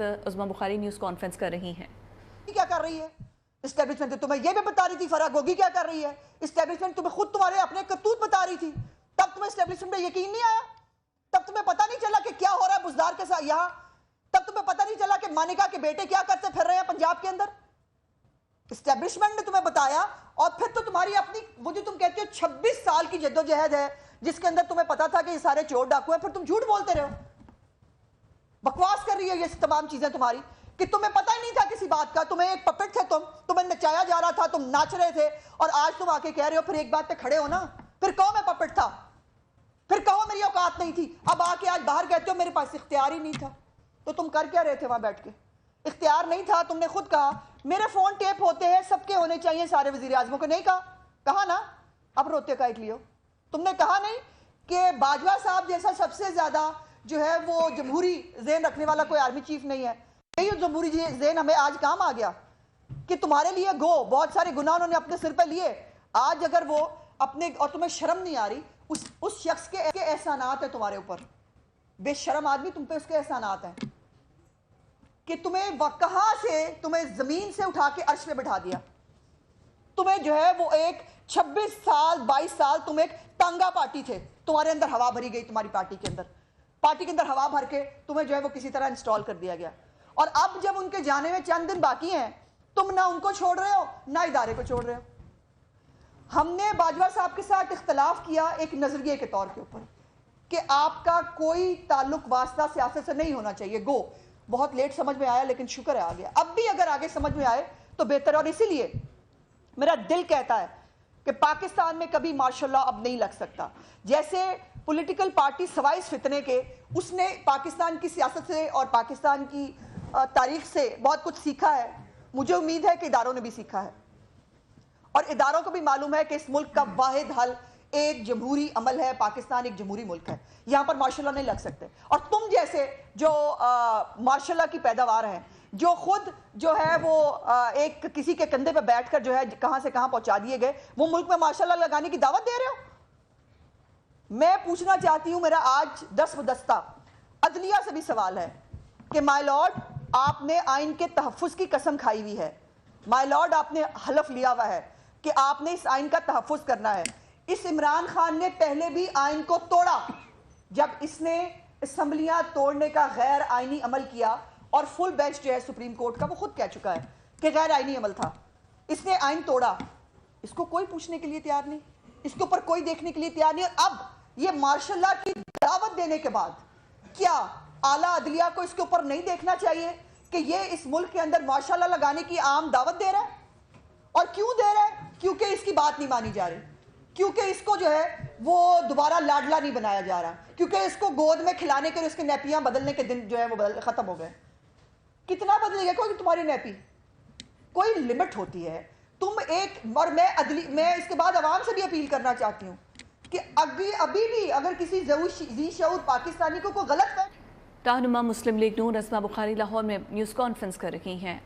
وقت عظمیٰ بخاری news conference کر رہی ہیں۔ کیا کر رہی ہے اسٹیبلشمنٹ؟ تمہیں یہ بھی بتا رہی تھی فرح گوگی کیا کر رہی ہے اسٹیبلشمنٹ، تمہیں خود تمہارے اپنے کرتوت بتا رہی تھی، تب تمہیں اسٹیبلشمنٹ پہ یقین نہیں آیا؟ تب تمہیں پتہ نہیں چلا کہ کیا ہو رہا ہے بزدار کے ساتھ یہاں؟ تب تمہیں پتہ نہیں چلا کہ مانیکا کے بیٹے کیا کرتے پھر رہے ہیں پنجاب کے اندر؟ اسٹیبلشمنٹ نے تمہیں بتایا، اور پھر تو تمہاری اپنی وہ جو تم کہتے ہو 26 سال کی جدوجہد ہے جس کے اندر تمہیں پتا تھا کہ یہ سارے چور ڈاکو ہیں، پھر تم جھوٹ بولتے رہے ہو، بکواس کر رہی ہے یہ تمام چیزیں تمہاری، کہ تمہیں پتہ ہی نہیں تھا کسی بات کا، تمہیں ایک پپٹ تھے، تمہیں نچایا جا رہا تھا، تم ناچ رہے تھے، اور آج تم آ کے کہہ رہے ہو، پھر ایک بات پہ کھڑے ہو نا، پھر کہو میں پپٹ تھا، پھر کہو میری اوقات نہیں تھی، اب آ کے آج باہر کہتے ہو میرے پاس اختیار ہی نہیں تھا۔ تو تم کر کیا رہے تھے وہاں بیٹھ کے؟ اختیار نہیں تھا، تم نے خود کہا میرے فون ٹیپ ہوتے ہیں، سب کے ہونے چاہیے سارے وزیر اعظموں کو، نہیں کہا نا، اب روتے کا ایک لیو، تم نے کہا نہیں کہ باجوہ صاحب جیسا سب سے زیادہ جو ہے وہ جمہوری ذہن رکھنے والا کوئی آرمی چیف نہیں ہے، یہی جمہوری ذہن ہمیں آج کام آ گیا کہ تمہارے لیے بہت سارے گناہ انہوں نے اپنے سر پہ لیے، آج اگر وہ اپنے، اور تمہیں شرم نہیں آ رہی اس شخص کے احسانات ہیں تمہارے اوپر، بے شرم آدمی، تم پہ اس کے احسانات ہیں کہ تمہیں کہاں سے تمہیں زمین سے اٹھا کے عرش پہ بٹھا دیا، تمہیں جو ہے وہ ایک 26 سال 22 سال تم ایک ٹانگا پارٹی تھے، تمہارے اندر ہوا بھری گئی، تمہاری پارٹی کے اندر ہوا بھر کے تمہیں جو ہے وہ کسی طرح انسٹال کر دیا گیا، اور اب جب ان کے جانے میں چند دن باقی ہیں، تم نہ ان کو چھوڑ رہے ہو نہ ادارے کو چھوڑ رہے ہو۔ ہم نے باجوہ صاحب کے ساتھ اختلاف کیا ایک نظریے کے طور کے اوپر کہ آپ کا کوئی تعلق واسطہ سیاست سے نہیں ہونا چاہیے، بہت لیٹ سمجھ میں آیا لیکن شکر ہے آ گیا، اب بھی اگر آگے سمجھ میں آئے تو بہتر، اور اسی لیے میرا دل کہتا ہے کہ پاکستان میں کبھی مارشل لا اب نہیں لگ سکتا، جیسے پولیٹیکل پارٹی سوائے اس فتنے کے اس نے پاکستان کی سیاست سے اور پاکستان کی تاریخ سے بہت کچھ سیکھا ہے، مجھے امید ہے کہ اداروں نے بھی سیکھا ہے، اور اداروں کو بھی معلوم ہے کہ اس ملک کا واحد حل ایک جمہوری عمل ہے، پاکستان ایک جمہوری ملک ہے، یہاں پر مارشل لا نہیں لگ سکتے، اور تم جیسے جو مارشل لا کی پیداوار ہیں، جو خود جو ہے وہ ایک کسی کے کندھے پہ بیٹھ کر جو ہے کہاں سے کہاں پہنچا دیے گئے، وہ ملک میں مارشل لا لگانے کی دعوت دے رہے ہو۔ میں پوچھنا چاہتی ہوں، میرا آج دست بدستہ عدلیہ سے بھی سوال ہے کہ مائی لارڈ، آپ نے آئین کے تحفظ کی قسم کھائی ہوئی ہے، مائی لارڈ آپ نے حلف لیا ہوا ہے کہ آپ نے اس آئین کا تحفظ کرنا ہے، اس عمران خان نے پہلے بھی آئین کو توڑا، جب اس نے اسمبلیاں توڑنے کا غیر آئینی عمل کیا، اور فل بینچ جو ہے سپریم کورٹ کا وہ خود کہہ چکا ہے کہ غیر آئینی عمل تھا، اس نے آئین توڑا، اس کو کوئی پوچھنے کے لیے تیار نہیں، اس کے اوپر کوئی دیکھنے کے لیے تیار نہیں، اور اب یہ مارشل لا کی دعوت دینے کے بعد کیا اعلیٰ عدلیہ کو اس کے اوپر نہیں دیکھنا چاہیے کہ یہ اس ملک کے اندر مارشل لا لگانے کی عام دعوت دے رہا ہے؟ اور کیوں دے رہا ہے؟ کیونکہ اس کی بات نہیں مانی جا رہی، کیونکہ اس کو جو ہے وہ دوبارہ لاڈلا نہیں بنایا جا رہا، کیونکہ اس کو گود میں کھلانے کے اس کے نیپیاں بدلنے کے دن جو ہے وہ ختم ہو گئے۔ کتنا بدلے گا کوئی تمہاری نیپی؟ کوئی لمٹ ہوتی ہے، تم ایک، اور میں اس کے بعد عوام سے بھی اپیل کرنا چاہتی ہوں کہ ابھی بھی اگر کسی ذی شعور پاکستانی کو کوئی غلط ہے۔ رہنما مسلم لیگ نون عظمیٰ بخاری لاہور میں نیوز کانفرنس کر رہی ہیں۔